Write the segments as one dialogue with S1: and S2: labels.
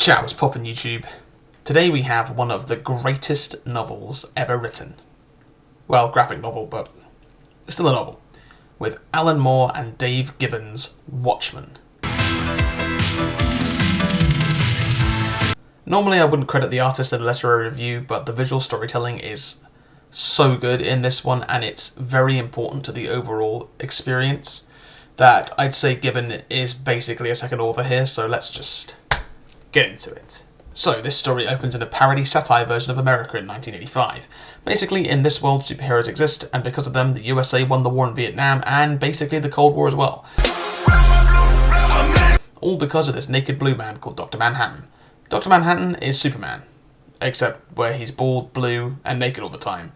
S1: Ciao, what's poppin' YouTube? Today we have one of the greatest novels ever written. Well, graphic novel, but still a novel. With Alan Moore and Dave Gibbons' Watchmen. Normally I wouldn't credit the artist in a literary review, but the visual storytelling is so good in this one, and it's very important to the overall experience, that I'd say Gibbon is basically a second author here, so let's just get into it. So, this story opens in a parody satire version of America in 1985. Basically, in this world, superheroes exist, and because of them, the USA won the war in Vietnam, and basically the Cold War as well. All because of this naked blue man called Dr. Manhattan. Dr. Manhattan is Superman, except where he's bald, blue, and naked all the time.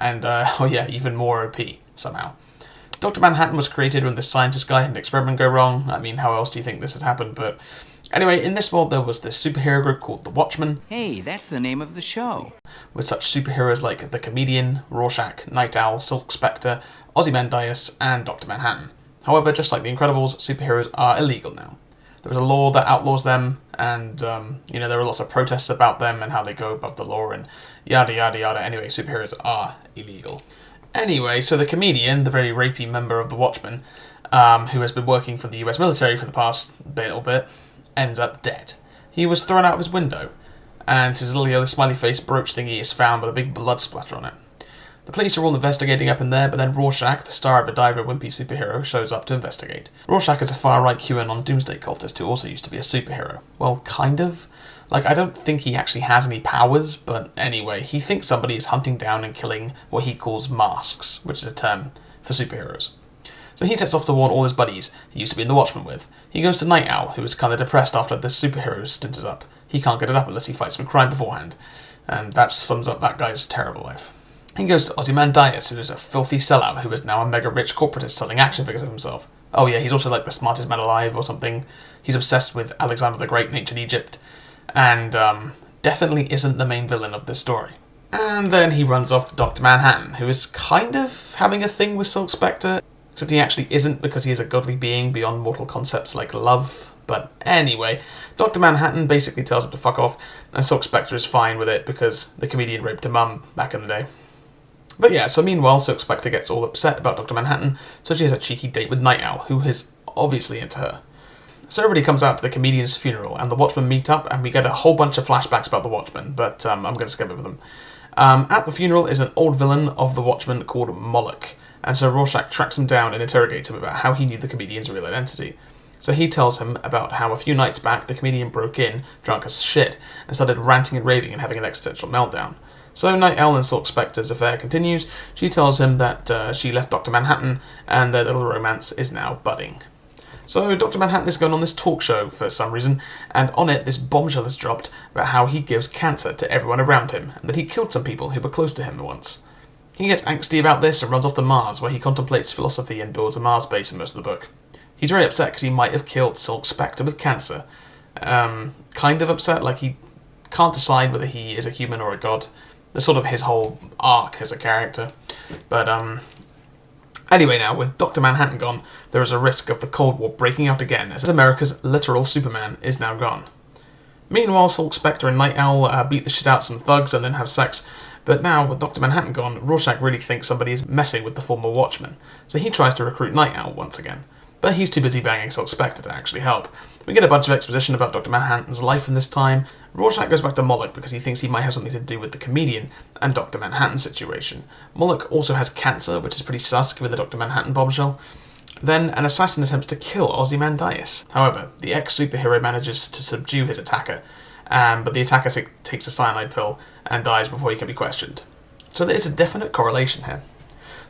S1: And, oh yeah, even more OP, somehow. Dr. Manhattan was created when the scientist guy had an experiment go wrong. I mean, how else do you think this has happened? But anyway, in this world there was this superhero group called the Watchmen.
S2: Hey, that's the name of the show.
S1: With such superheroes like the Comedian, Rorschach, Night Owl, Silk Spectre, Ozymandias, and Dr. Manhattan. However, just like the Incredibles, superheroes are illegal now. There was a law that outlaws them, and, there are lots of protests about them and how they go above the law and yada yada yada. Anyway, superheroes are illegal. Anyway, so the Comedian, the very rapey member of the Watchmen, who has been working for the US military for the past little bit, ends up dead. He was thrown out of his window, and his little yellow smiley face brooch thingy is found with a big blood splatter on it. The police are all investigating up in there, but then Rorschach, the star of a diver wimpy superhero, shows up to investigate. Rorschach is a far-right QAnon doomsday cultist who also used to be a superhero. Well, kind of. Like, I don't think he actually has any powers, but anyway, he thinks somebody is hunting down and killing what he calls masks, which is a term for superheroes. So he sets off to warn all his buddies he used to be in the Watchmen with. He goes to Night Owl, who is kind of depressed after this superhero stint is up. He can't get it up unless he fights some crime beforehand, and that sums up that guy's terrible life. He goes to Ozymandias, who is a filthy sellout who is now a mega-rich corporatist selling action figures of himself. Oh yeah, he's also like the smartest man alive or something. He's obsessed with Alexander the Great in ancient Egypt, and definitely isn't the main villain of this story. And then he runs off to Dr. Manhattan, who is kind of having a thing with Silk Spectre, except he actually isn't because he is a godly being beyond mortal concepts like love. But anyway, Dr. Manhattan basically tells him to fuck off, and Silk Spectre is fine with it because the Comedian raped her mum back in the day. But yeah, so meanwhile, Silk Spectre gets all upset about Dr. Manhattan, so she has a cheeky date with Night Owl, who is obviously into her. So everybody comes out to the Comedian's funeral, and the Watchmen meet up, and we get a whole bunch of flashbacks about the Watchmen, but I'm going to skip over them. At the funeral is an old villain of the Watchmen called Moloch, and so Rorschach tracks him down and interrogates him about how he knew the Comedian's real identity. So he tells him about how a few nights back the Comedian broke in, drunk as shit, and started ranting and raving and having an existential meltdown. So Night Owl and Silk Spectre's affair continues. She tells him that she left Dr. Manhattan, and their little romance is now budding. So Dr. Manhattan is going on this talk show for some reason, and on it this bombshell is dropped about how he gives cancer to everyone around him, and that he killed some people who were close to him once. He gets angsty about this and runs off to Mars, where he contemplates philosophy and builds a Mars base for most of the book. He's very upset because he might have killed Silk Spectre with cancer. Kind of upset, like he can't decide whether he is a human or a god. That's sort of his whole arc as a character. But, anyway now, with Dr. Manhattan gone, there is a risk of the Cold War breaking out again, as America's literal Superman is now gone. Meanwhile, Silk Spectre and Night Owl beat the shit out some thugs and then have sex, but now, with Dr. Manhattan gone, Rorschach really thinks somebody is messing with the former Watchmen, so he tries to recruit Night Owl once again. But he's too busy banging Silk Spectre to actually help. We get a bunch of exposition about Dr. Manhattan's life in this time. Rorschach goes back to Moloch because he thinks he might have something to do with the Comedian and Dr. Manhattan's situation. Moloch also has cancer, which is pretty sus given the Dr. Manhattan bombshell. Then an assassin attempts to kill Ozymandias. However, the ex-superhero manages to subdue his attacker, but the attacker takes a cyanide pill and dies before he can be questioned. So there is a definite correlation here.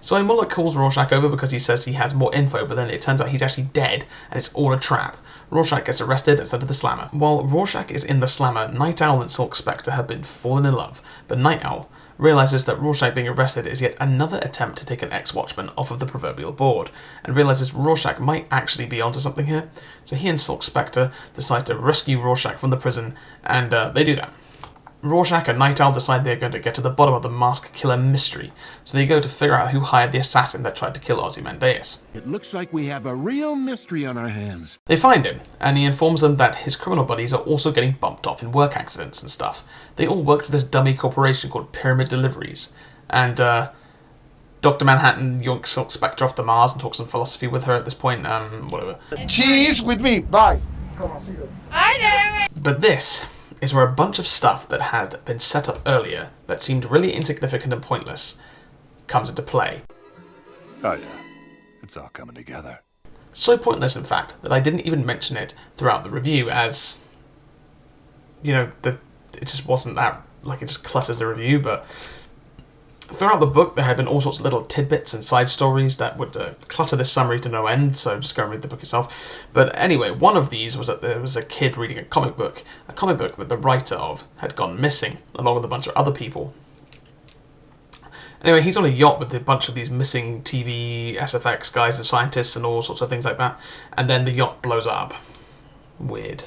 S1: So Moloch calls Rorschach over because he says he has more info, but then it turns out he's actually dead, and it's all a trap. Rorschach gets arrested and sent to the Slammer. While Rorschach is in the Slammer, Night Owl and Silk Spectre have been falling in love, but Night Owl realises that Rorschach being arrested is yet another attempt to take an ex-Watchman off of the proverbial board, and realises Rorschach might actually be onto something here, so he and Silk Spectre decide to rescue Rorschach from the prison, and they do that. Rorschach and Night Owl decide they're going to get to the bottom of the mask killer mystery, so they go to figure out who hired the assassin that tried to kill Ozymandias.
S3: It looks like we have a real mystery on our hands.
S1: They find him, and he informs them that his criminal buddies are also getting bumped off in work accidents and stuff. They all worked for this dummy corporation called Pyramid Deliveries, and Dr. Manhattan yoinks Silk Spectre off to Mars and talks some philosophy with her at this point, whatever.
S3: Cheese with me, bye.
S1: But this is where a bunch of stuff that had been set up earlier that seemed really insignificant and pointless comes into play.
S4: Oh yeah, it's all coming together.
S1: So pointless, in fact, that I didn't even mention it throughout the review as, it just wasn't that, it just clutters the review, but throughout the book there had been all sorts of little tidbits and side stories that would clutter this summary to no end, so just go and read the book yourself. But anyway, one of these was that there was a kid reading a comic book that the writer of had gone missing, along with a bunch of other people. Anyway, he's on a yacht with a bunch of these missing TV, SFX guys and scientists and all sorts of things like that, and then the yacht blows up. Weird.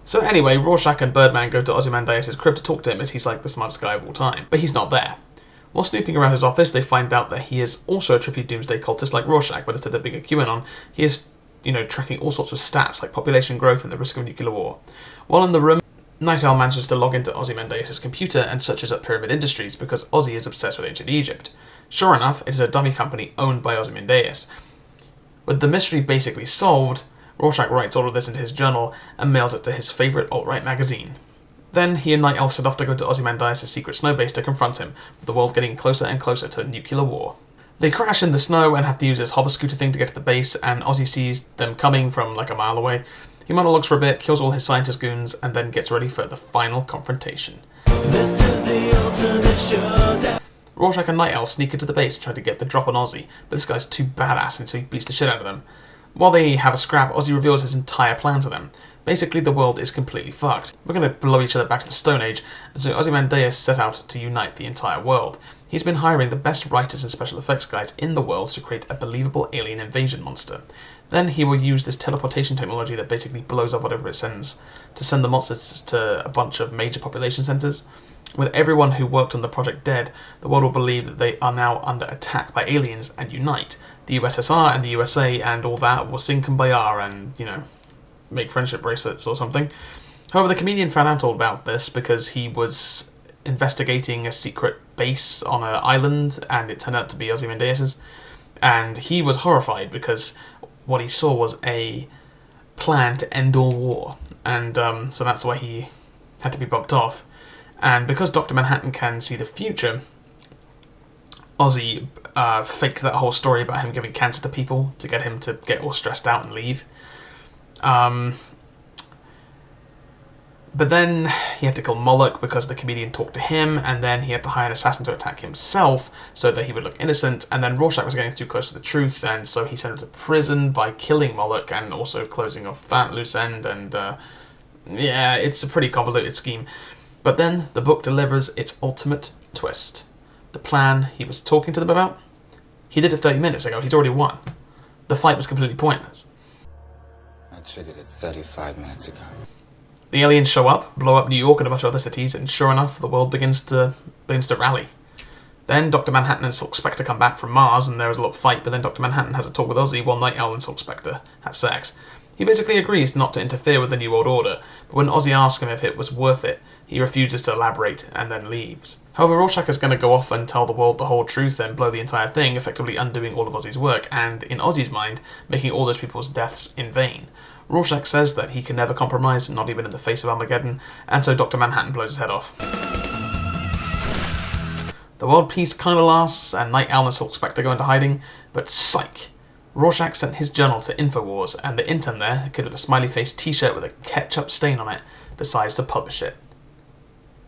S1: So anyway, Rorschach and Birdman go to Ozymandias' crib to talk to him as he's like the smartest guy of all time, but he's not there. While snooping around his office, they find out that he is also a trippy doomsday cultist like Rorschach, but instead of being a QAnon, he is, tracking all sorts of stats like population growth and the risk of nuclear war. While in the room, Night Owl manages to log into Ozymandias' computer and searches up Pyramid Industries because Ozzy is obsessed with ancient Egypt. Sure enough, it is a dummy company owned by Ozymandias. With the mystery basically solved, Rorschach writes all of this into his journal and mails it to his favourite alt-right magazine. Then he and Night Owl set off to go to Ozymandias' secret snow base to confront him, with the world getting closer and closer to nuclear war. They crash in the snow and have to use this hover scooter thing to get to the base, and Ozzy sees them coming from like a mile away. He monologues for a bit, kills all his scientist goons, and then gets ready for the final confrontation. This is the ultimate showdown. Rorschach and Night Owl sneak into the base to try to get the drop on Ozzy, but this guy's too badass and so he beats the shit out of them. While they have a scrap, Ozzy reveals his entire plan to them. Basically, the world is completely fucked. We're going to blow each other back to the Stone Age, and so Ozymandias set out to unite the entire world. He's been hiring the best writers and special effects guys in the world to create a believable alien invasion monster. Then he will use this teleportation technology that basically blows up whatever it sends to send the monsters to a bunch of major population centres. With everyone who worked on the project dead, the world will believe that they are now under attack by aliens and unite. The USSR and the USA and all that will sing Kumbaya and, make friendship bracelets or something. However, the comedian found out all about this because he was investigating a secret base on an island, and it turned out to be Ozymandias', and he was horrified because what he saw was a plan to end all war, and so that's why he had to be bumped off. And because Dr. Manhattan can see the future, Ozzy faked that whole story about him giving cancer to people to get him to get all stressed out and leave. But then he had to kill Moloch because the comedian talked to him, and then he had to hire an assassin to attack himself so that he would look innocent, and then Rorschach was getting too close to the truth, and so he sent him to prison by killing Moloch and also closing off that loose end, and yeah, it's a pretty convoluted scheme. But then the book delivers its ultimate twist. The plan he was talking to them about, he did it 30 minutes ago, he's already won. The fight was completely pointless.
S5: I triggered it 35 minutes ago.
S1: The aliens show up, blow up New York and a bunch of other cities, and sure enough, the world begins to rally. Then Dr. Manhattan and Silk Spectre come back from Mars, and there is a little fight, but then Dr. Manhattan has a talk with Ozzy while Night Owl and Silk Spectre have sex. He basically agrees not to interfere with the New World Order, but when Ozzy asks him if it was worth it, he refuses to elaborate and then leaves. However, Rorschach is going to go off and tell the world the whole truth and blow the entire thing, effectively undoing all of Ozzy's work, and, in Ozzy's mind, making all those people's deaths in vain. Rorschach says that he can never compromise, not even in the face of Armageddon, and so Dr. Manhattan blows his head off. The world peace kinda lasts, and Night Owl and Silk Spectre go into hiding, but psych! Rorschach sent his journal to InfoWars, and the intern there, a kid with a smiley face t-shirt with a ketchup stain on it, decides to publish it.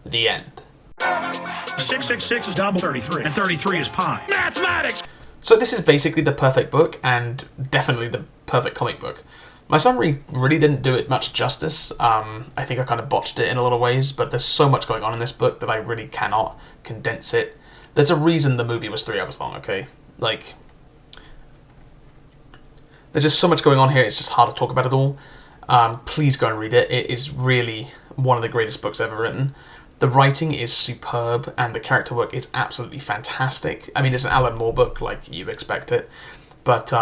S1: The end.
S6: 666 is double 33, and 33 is pi. Mathematics!
S1: So this is basically the perfect book, and definitely the perfect comic book. My summary really didn't do it much justice. I think I kind of botched it in a lot of ways, but there's so much going on in this book that I really cannot condense it. There's a reason the movie was 3 hours long, okay? There's just so much going on here, it's just hard to talk about it all. Please go and read it. It is really one of the greatest books ever written. The writing is superb, and the character work is absolutely fantastic. I mean, it's an Alan Moore book, like you expect it, but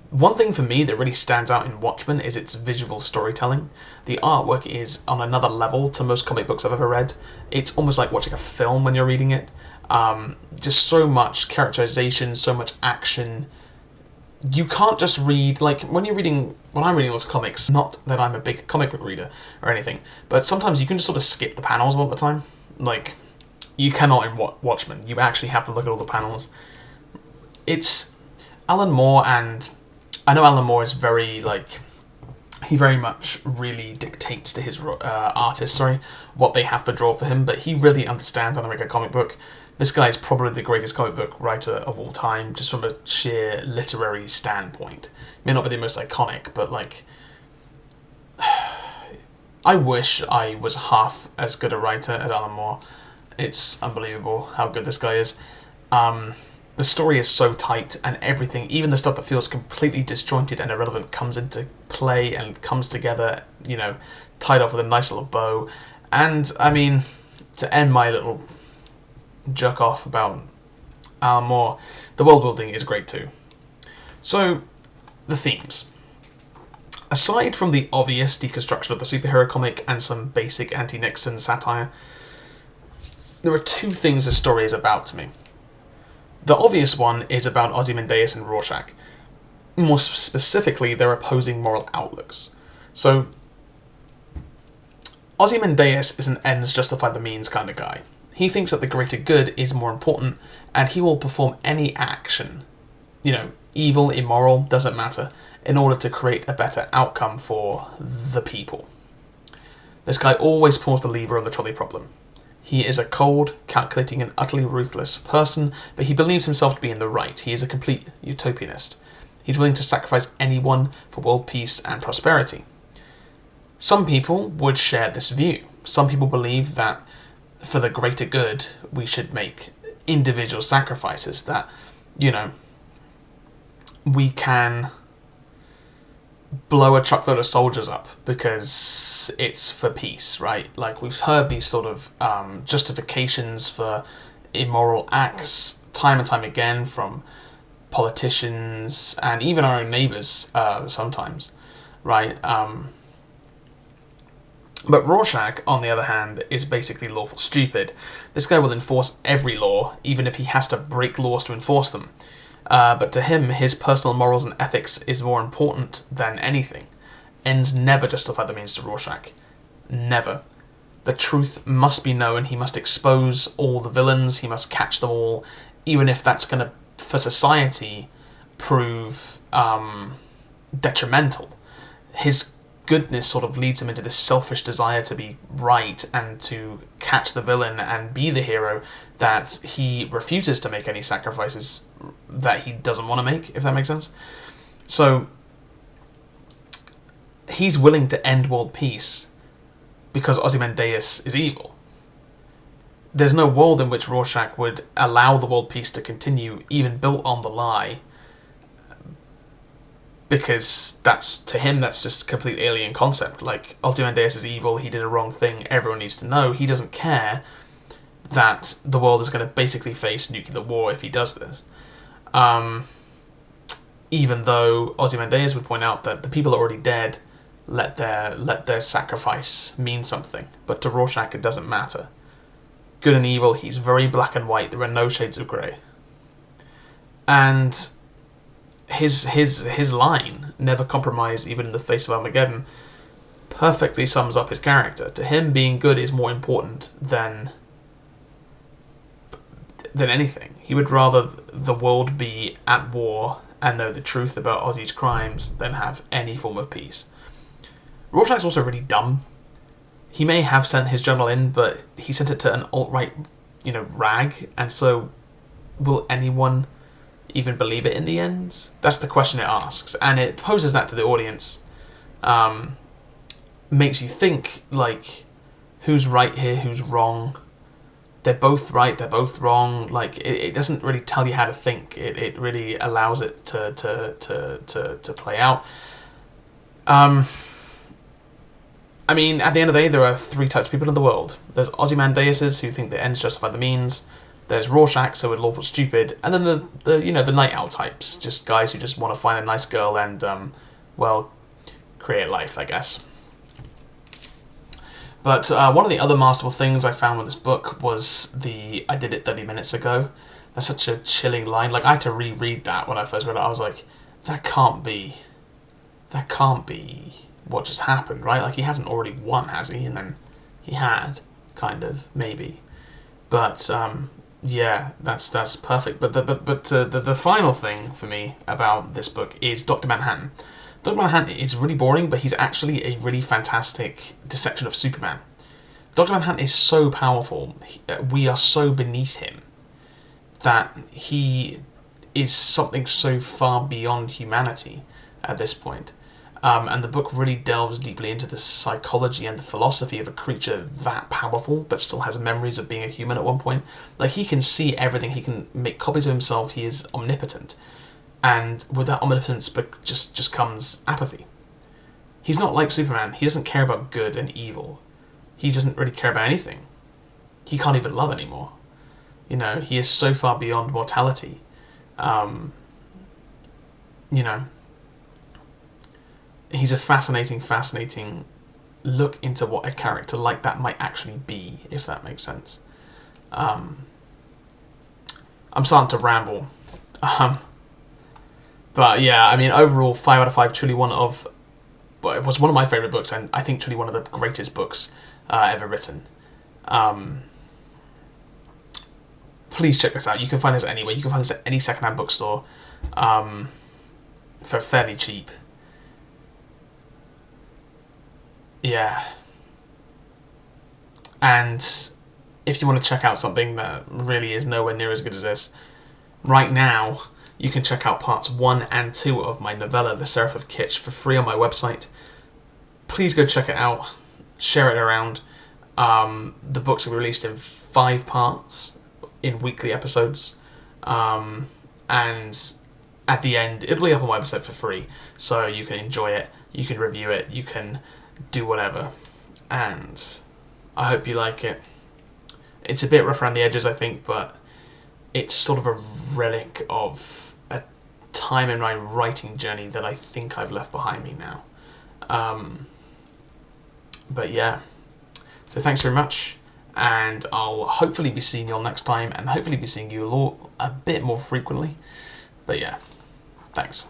S1: one thing for me that really stands out in Watchmen is its visual storytelling. The artwork is on another level to most comic books I've ever read. It's almost like watching a film when you're reading it. Just so much characterization, so much action. You can't just read, like, when I'm reading those comics, not that I'm a big comic book reader or anything, but sometimes you can just sort of skip the panels a lot of the time. Like, you cannot in Watchmen. You actually have to look at all the panels. It's Alan Moore, and I know Alan Moore is very, like, he very much really dictates to his artists, what they have to draw for him, but he really understands how to make a comic book. This guy is probably the greatest comic book writer of all time, just from a sheer literary standpoint. He may not be the most iconic, but, like, I wish I was half as good a writer as Alan Moore. It's unbelievable how good this guy is. The story is so tight, and everything, even the stuff that feels completely disjointed and irrelevant, comes into play and comes together, you know, tied off with a nice little bow. And, I mean, to end my little jerk off about Alan Moore, the world building is great too. So, the themes. Aside from the obvious deconstruction of the superhero comic and some basic anti-Nixon satire, there are two things this story is about to me. The obvious one is about Ozymandias and Rorschach. More specifically, their opposing moral outlooks. So, Ozymandias is an ends justify the means kind of guy. He thinks that the greater good is more important, and he will perform any action, you know, evil, immoral, doesn't matter, in order to create a better outcome for the people. This guy always pulls the lever on the trolley problem. He is a cold, calculating and utterly ruthless person, but he believes himself to be in the right. He is a complete utopianist. He's willing to sacrifice anyone for world peace and prosperity. Some people would share this view. Some people believe that for the greater good, we should make individual sacrifices, that, you know, we can blow a truckload of soldiers up because it's for peace, right? Like, we've heard these sort of justifications for immoral acts time and time again from politicians and even our own neighbours sometimes, right? But Rorschach, on the other hand, is basically lawful stupid. This guy will enforce every law, even if he has to break laws to enforce them. But to him, his personal morals and ethics is more important than anything. Ends never justify the means to Rorschach. Never. The truth must be known. He must expose all the villains. He must catch them all, even if that's going to, for society, prove detrimental. His goodness sort of leads him into this selfish desire to be right and to catch the villain and be the hero, that he refuses to make any sacrifices that he doesn't want to make, if that makes sense. So he's willing to end world peace because Ozymandias is evil. There's no world in which Rorschach would allow the world peace to continue, even built on the lie, because that's, to him, that's just a complete alien concept. Like, Ozymandias is evil, he did a wrong thing, everyone needs to know. He doesn't care that the world is going to basically face nuclear war if he does this. Even though Ozymandias would point out that the people already dead, let their sacrifice mean something. But to Rorschach, it doesn't matter. Good and evil, he's very black and white, there are no shades of grey. And his line, never compromise even in the face of Armageddon, perfectly sums up his character. To him, being good is more important than anything. He would rather the world be at war and know the truth about Ozzy's crimes than have any form of peace. Rorschach's also really dumb. He may have sent his journal in, but he sent it to an alt-right, rag, and so will anyone even believe it in the end? That's the question it asks, and it poses that to the audience. Makes you think, like, who's right here, who's wrong? They're both right, they're both wrong. Like, it doesn't really tell you how to think. It really allows it to play out. I mean, at the end of the day, there are three types of people in the world. There's Ozymandiases who think the ends justify the means. There's Rorschachs who are lawful stupid, and then the Night Owl types, just guys who just want to find a nice girl and well, create life, I guess. But one of the other masterful things I found with this book was the "I did it 30 minutes ago." That's such a chilling line. Like, I had to reread that when I first read it. I was like, that can't be what just happened, right? Like, he hasn't already won, has he? And then he had, kind of, maybe. But yeah, that's perfect. But the final thing for me about this book is Dr. Manhattan. Dr. Manhattan is really boring, but he's actually a really fantastic dissection of Superman. Dr. Manhattan is so powerful. We are so beneath him that he is something so far beyond humanity at this point. And the book really delves deeply into the psychology and the philosophy of a creature that powerful, but still has memories of being a human at one point. Like, he can see everything, he can make copies of himself, he is omnipotent. And with that omnipotence just comes apathy. He's not like Superman, he doesn't care about good and evil. He doesn't really care about anything. He can't even love anymore. You know, he is so far beyond mortality. You know, he's a fascinating look into what a character like that might actually be, if that makes sense. I'm starting to ramble. But yeah, I mean, overall, 5 out of 5, truly one of... Well, it was one of my favourite books, and I think truly one of the greatest books ever written. Please check this out. You can find this anywhere. You can find this at any secondhand bookstore for fairly cheap. Yeah. And if you want to check out something that really is nowhere near as good as this, right now you can check out parts 1 and 2 of my novella, The Seraph of Kitsch, for free on my website. Please go check it out. Share it around. The books will be released in 5 parts in weekly episodes. And at the end, it'll be up on my website for free. So you can enjoy it, you can review it, you can do whatever. And I hope you like it. It's a bit rough around the edges, I think, but it's sort of a relic of a time in my writing journey that I think I've left behind me now. But yeah, so thanks very much, and I'll hopefully be seeing you all next time, and hopefully be seeing you a bit more frequently. But yeah, thanks.